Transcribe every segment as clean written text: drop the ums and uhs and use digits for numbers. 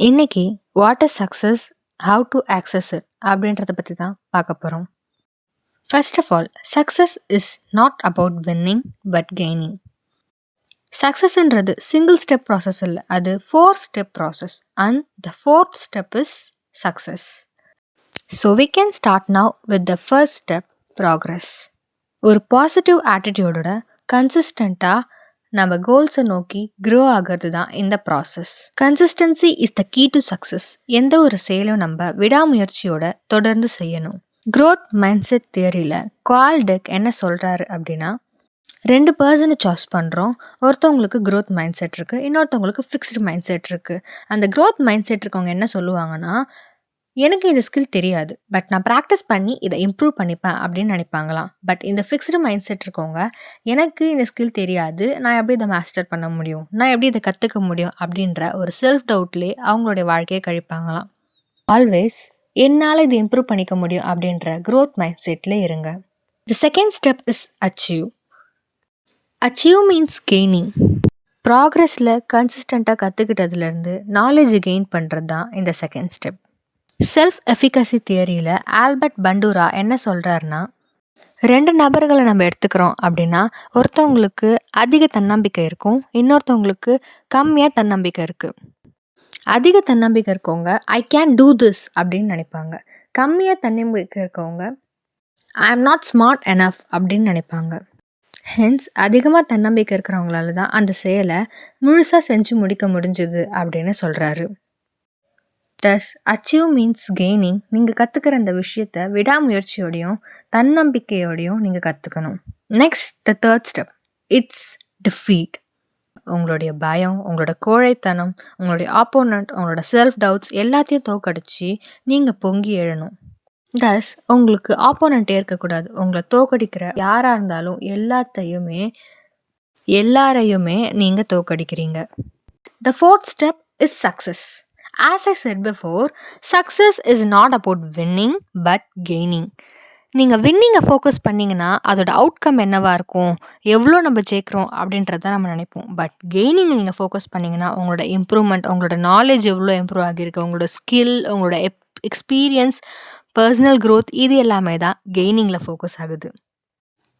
இன்னைக்கு what is success, how to access it அப்படின்றத பற்றி தான் பார்க்க போகிறோம். First of all, success is not about winning but gaining. சக்ஸஸ்ன்றது சிங்கிள் ஸ்டெப் ப்ராசஸ் இல்லை, அது 4 step process and the 4th step is success. So we can start now with the first step, progress. ஒரு positive ஆட்டிடியூடோட கன்சிஸ்டண்ட்டாக நம்ம கோல்ஸை நோக்கி grow ஆகிறது தான் இந்த process. Consistency is the key to success. எந்த ஒரு செயலும் நம்ம விடாமுயற்சியோட தொடர்ந்து செய்யணும். க்ரோத் மைண்ட் செட் தியரியில் கால்டெக் என்ன சொல்கிறாரு அப்படின்னா, 2 பர்சனை சாய்ஸ் பண்ணுறோம். ஒருத்தவங்களுக்கு க்ரோத் மைண்ட் செட் இருக்குது, இன்னொருத்தவங்களுக்கு ஃபிக்ஸ்டு மைண்ட் செட் இருக்குது. அந்த க்ரோத் மைண்ட் செட் இருக்கவங்க என்ன சொல்லுவாங்கன்னா, எனக்கு இந்த ஸ்கில் தெரியாது, பட் நான் ப்ராக்டிஸ் பண்ணி இதை இம்ப்ரூவ் பண்ணிப்பேன் அப்படின்னு நினைப்பாங்களாம். பட் இந்த ஃபிக்ஸ்டு மைண்ட் செட் இருக்கவங்க, எனக்கு இந்த ஸ்கில் தெரியாது, நான் எப்படி இதை மாஸ்டர் பண்ண முடியும், நான் எப்படி இதை கற்றுக்க முடியும் அப்படின்ற ஒரு செல்ஃப் டவுட்லேயே அவங்களுடைய வாழ்க்கையை கழிப்பாங்களாம். ஆல்வேஸ் என்னால் இதை இம்ப்ரூவ் பண்ணிக்க முடியும் அப்படின்ற க்ரோத் மைண்ட் செட்டில் இருங்க. The second step is achieve. Achieve means gaining. ப்ராக்ரஸில் கன்சிஸ்டண்ட்டாக கற்றுக்கிட்டதுலேருந்து நாலேஜ் கெயின் பண்ணுறது தான் இந்த செகண்ட் ஸ்டெப். செல்ஃப் எஃபிகசி தியரியில் ஆல்பர்ட் பண்டூரா என்ன சொல்கிறாருன்னா, 2 நபர்களை நம்ம எடுத்துக்கிறோம் அப்படின்னா, ஒருத்தவங்களுக்கு அதிக தன்னம்பிக்கை இருக்கும், இன்னொருத்தவங்களுக்கு கம்மியாக தன்னம்பிக்கை இருக்குது. அதிக தன்னம்பிக்கை இருக்கவங்க ஐ கேன் டூ திஸ் அப்படின்னு நினைப்பாங்க. கம்மியாக தன்னம்பிக்கை இருக்கவங்க ஐ ஆம் நாட் ஸ்மார்ட் எனஃப் அப்படின்னு நினைப்பாங்க. ஹென்ஸ் அதிகமாக தன்னம்பிக்கை இருக்கிறவங்களால தான் அந்த செயலை முழுசாக செஞ்சு முடிக்க முடிஞ்சுது அப்படின்னு சொல்கிறாரு. தஸ் அச்சீவ் மீன்ஸ் கெய்னிங். நீங்கள் கற்றுக்கிற அந்த விஷயத்தை விடாமுயற்சியோடையும் தன்னம்பிக்கையோடையும் நீங்கள் கற்றுக்கணும். Next the third step, it's defeat. உங்களுடைய பயம், உங்களோட கோழைத்தனம், உங்களுடைய ஆப்போனண்ட், உங்களோட செல்ஃப் டவுட்ஸ் எல்லாத்தையும் தோக்கடிச்சு நீங்கள் பொங்கி எழணும். தஸ் உங்களுக்கு ஆப்போனண்ட்டே இருக்கக்கூடாது. உங்களை தோக்கடிக்கிற யாராக இருந்தாலும் எல்லாரையுமே நீங்கள் தோக்கடிக்கிறீங்க. The fourth step is success. As I said before, success is not about winning but gaining. நீங்கள் வின்னிங்கை ஃபோக்கஸ் பண்ணிங்கன்னா அதோட அவுட்கம் என்னவாக இருக்கும், எவ்வளோ நம்ம ஜெயிக்கிறோம் அப்படின்றத நம்ம நினைப்போம். பட் கெய்னிங்கை நீங்கள் ஃபோக்கஸ் பண்ணிங்கன்னா உங்களோட இம்ப்ரூவ்மெண்ட், உங்களோட நாலேஜ் எவ்வளோ இம்ப்ரூவ் ஆகியிருக்கு, உங்களோட ஸ்கில், உங்களோட எக்ஸ்பீரியன்ஸ், பர்சனல் க்ரோத், இது எல்லாமே தான் கெய்னிங்கில் ஃபோக்கஸ் ஆகுது.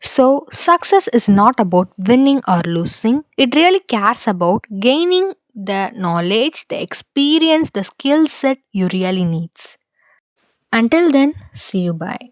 So, success is not about winning or losing. It really cares about gaining the knowledge, the experience, the skill set you really needs. Until then, see you, bye.